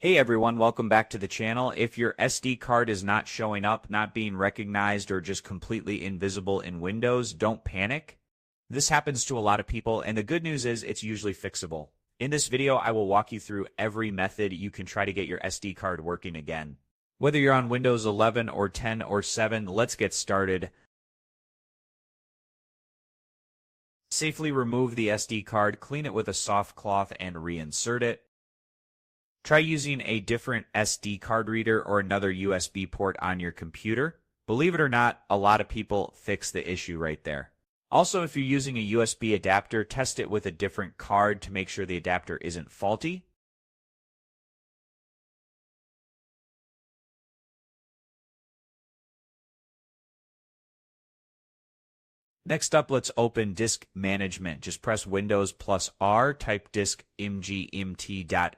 Hey everyone, welcome back to the channel. If your SD card is not showing up, not being recognized, or just completely invisible in Windows, don't panic. This happens to a lot of people, and the good news is it's usually fixable. In this video, I will walk you through every method you can try to get your SD card working again. Whether you're on Windows 11 or 10 or 7, let's get started. Safely remove the SD card, clean it with a soft cloth, and reinsert it. Try using a different SD card reader or another USB port on your computer. Believe it or not, a lot of people fix the issue right there. Also, if you're using a USB adapter, test it with a different card to make sure the adapter isn't faulty. Next up, let's open Disk Management. Just press Windows plus R, type disk mgmt.msc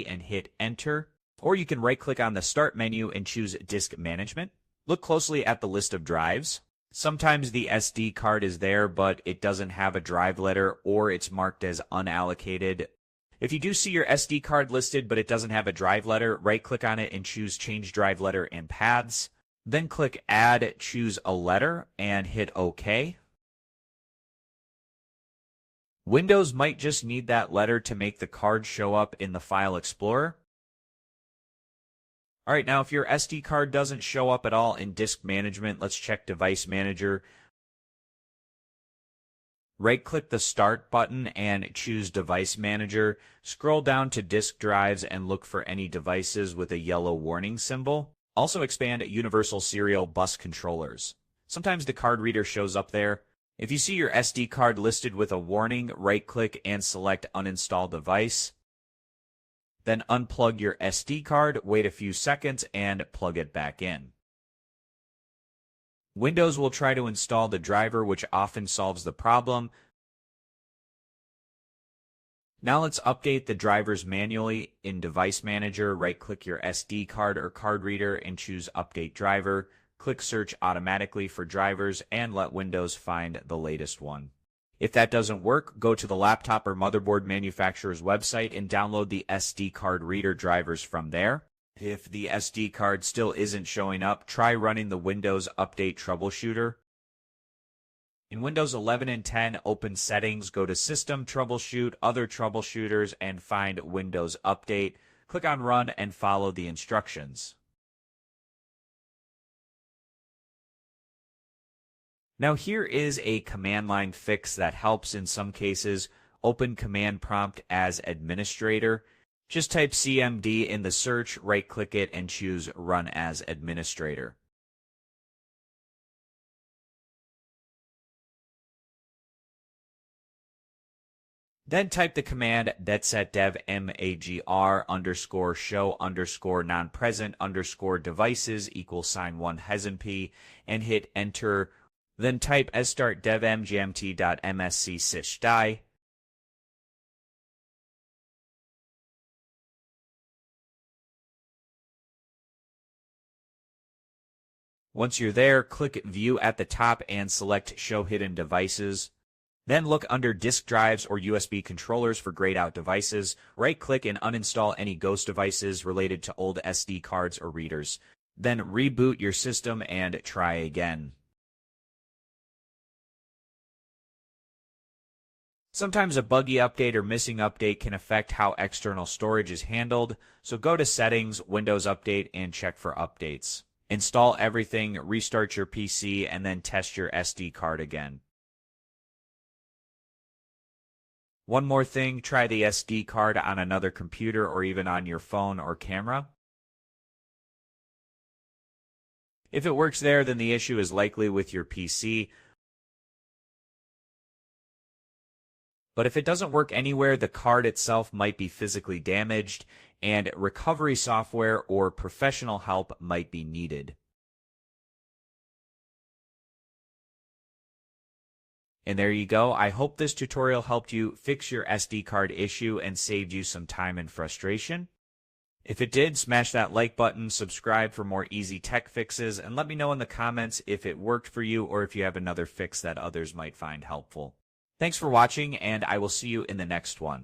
and hit Enter. Or you can right-click on the Start menu and choose Disk Management. Look closely at the list of drives. Sometimes the SD card is there, but it doesn't have a drive letter or it's marked as unallocated. If you do see your SD card listed but it doesn't have a drive letter, right-click on it and choose Change Drive Letter and Paths. Then click Add, choose a letter, and hit OK. Windows might just need that letter to make the card show up in the File Explorer. Alright, now if your SD card doesn't show up at all in Disk Management, let's check Device Manager. Right-click the Start button and choose Device Manager. Scroll down to Disk Drives and look for any devices with a yellow warning symbol. Also expand Universal Serial Bus Controllers. Sometimes the card reader shows up there. If you see your SD card listed with a warning, right-click and select Uninstall Device. Then unplug your SD card, wait a few seconds, and plug it back in. Windows will try to install the driver, which often solves the problem. Now let's update the drivers manually. In Device Manager, right-click your SD card or card reader and choose Update Driver. Click Search automatically for drivers and let Windows find the latest one. If that doesn't work, go to the laptop or motherboard manufacturer's website and download the SD card reader drivers from there. If the SD card still isn't showing up, try running the Windows Update Troubleshooter. In Windows 11 and 10, open Settings, go to System, Troubleshoot, Other Troubleshooters, and find Windows Update. Click on Run and follow the instructions. Now here is a command line fix that helps in some cases. Open Command Prompt as Administrator. Just type CMD in the search, right-click it, and choose Run as Administrator. Then type the command detsetdev magr underscore show underscore non-present underscore devices =1 hesnp and hit Enter. Then type startdevmgmt.msc sysdi. Once you're there, click View at the top and select Show Hidden Devices. Then look under Disk Drives or USB controllers for grayed out devices. Right-click and uninstall any ghost devices related to old SD cards or readers. Then reboot your system and try again. Sometimes a buggy update or missing update can affect how external storage is handled, so go to Settings, Windows Update, and check for updates. Install everything, restart your PC, and then test your SD card again. One more thing, try the SD card on another computer or even on your phone or camera. If it works there, then the issue is likely with your PC. But if it doesn't work anywhere, the card itself might be physically damaged, and recovery software or professional help might be needed. And there you go. I hope this tutorial helped you fix your SD card issue and saved you some time and frustration. If it did, smash that like button, subscribe for more easy tech fixes, and let me know in the comments if it worked for you or if you have another fix that others might find helpful. Thanks for watching, and I will see you in the next one.